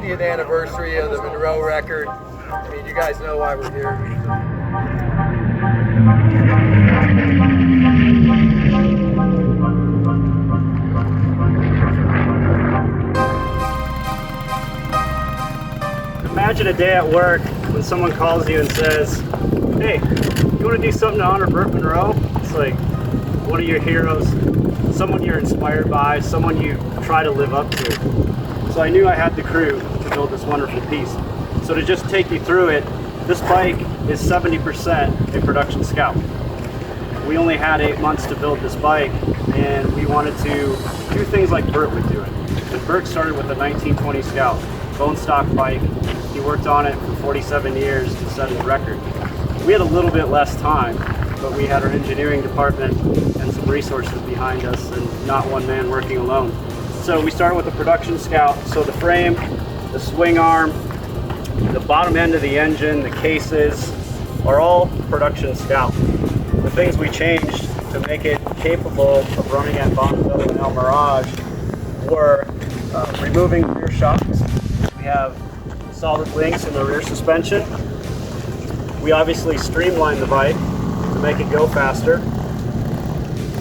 50th anniversary of the Munro record. I mean, you guys know why we're here. Imagine a day at work when someone calls you and says, hey, you want to do something to honor Burt Munro? It's like one of your heroes, someone you're inspired by, someone you try to live up to. So I knew I had the crew to build this wonderful piece. So to just take you through it, this bike is 70% a production scout. We only had 8 months to build this bike, and we wanted to do things like Burt would do it. And Burt started with a 1920 Scout, bone stock bike. He worked on it for 47 years to set his record. We had a little bit less time, but we had our engineering department and some resources behind us, and not one man working alone. So we started with a production Scout. So the frame, the swing arm, the bottom end of the engine, the cases are all production Scout. The things we changed to make it capable of running at Bonneville and El Mirage were removing rear shocks. We have solid links in the rear suspension. We obviously streamlined the bike to make it go faster.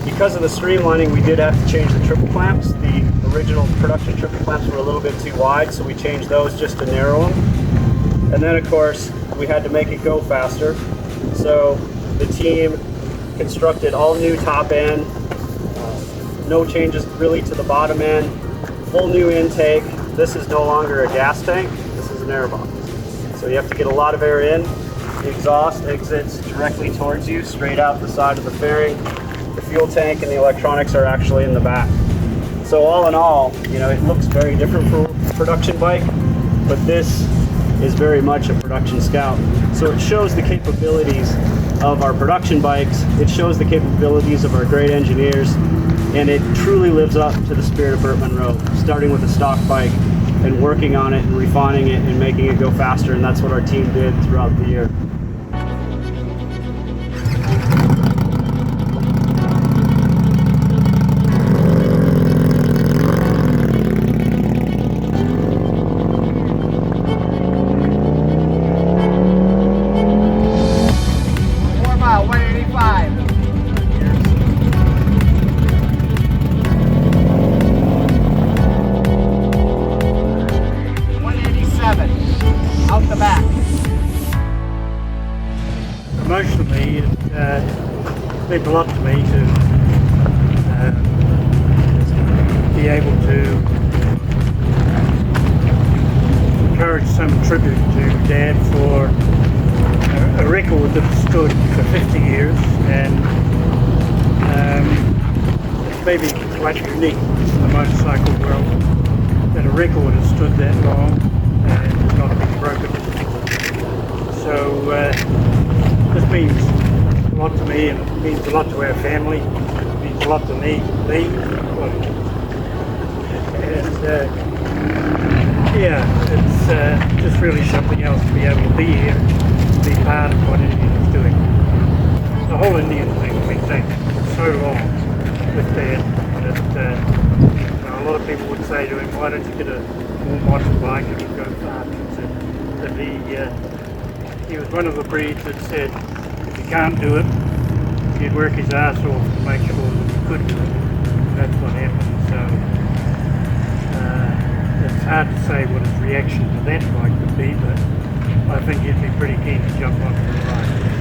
Because of the streamlining, we did have to change the triple clamps. The original production triple clamps were a little bit too wide, so we changed those just to narrow them. And then of course, we had to make it go faster. So the team constructed all new top end, no changes really to the bottom end, full new intake. This is no longer a gas tank, this is an air box. So you have to get a lot of air in. The exhaust exits directly towards you, straight out the side of the fairing. The fuel tank and the electronics are actually in the back. So all in all, you know, it looks very different from a production bike, but this is very much a production Scout. So it shows the capabilities of our production bikes, it shows the capabilities of our great engineers, and it truly lives up to the spirit of Burt Munro, starting with a stock bike and working on it and refining it and making it go faster, and that's what our team did throughout the year. Out the back. Emotionally, it meant a lot to me to be able to encourage some tribute to Dad for a record that stood for 50 years, and it's maybe quite unique in the motorcycle world that a record has stood that long and has not been broken. So this means a lot to me, and it means a lot to our family. It means a lot to me. And yeah, it's just really something else to be able to be here, to be part of what Indian is doing. The whole Indian thing we take so long with Dad that a lot of people would say to him, why don't you get a more modern bike and you go faster? He was one of the breeds that said if you can't do it, he'd work his ass off to make sure that you could do it. And that's what happened. So it's hard to say what his reaction to that bike would be, but I think he'd be pretty keen to jump onto the bike.